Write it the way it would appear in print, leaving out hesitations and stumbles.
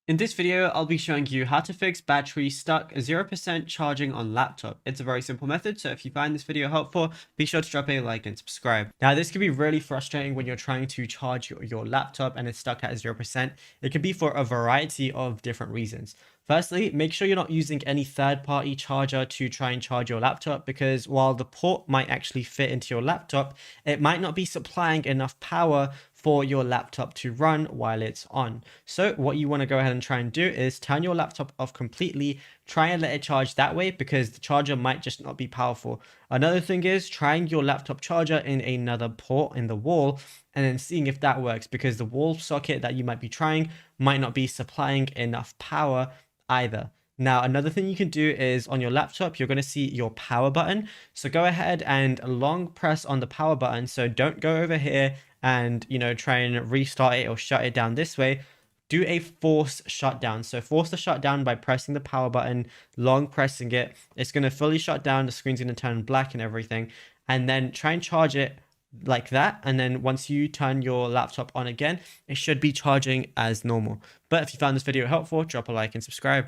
In this video, I'll be showing you how to fix battery stuck 0% charging on laptop. It's a very simple method, so if you find this video helpful, be sure to drop a like and subscribe. Now, this can be really frustrating when you're trying to charge your laptop and it's stuck at 0%. It can be for a variety of different reasons. Firstly, make sure you're not using any third-party charger to try and charge your laptop, because while the port might actually fit into your laptop, it might not be supplying enough power for your laptop to run while it's on. So what you want to go ahead and try and do is turn your laptop off completely, try and let it charge that way, because the charger might just not be powerful. Another thing is trying your laptop charger in another port in the wall and then seeing if that works, because the wall socket that you might be trying might not be supplying enough power either. Now, another thing you can do is on your laptop, you're going to see your power button. So go ahead and long press on the power button. So don't go over here and, try and restart it or shut it down this way. Do a force shutdown. So force the shutdown by pressing the power button, long pressing it. It's going to fully shut down. The screen's going to turn black and everything. And then try and charge it like that, and then once you turn your laptop on again, it should be charging as normal. But if you found this video helpful, drop a like and subscribe.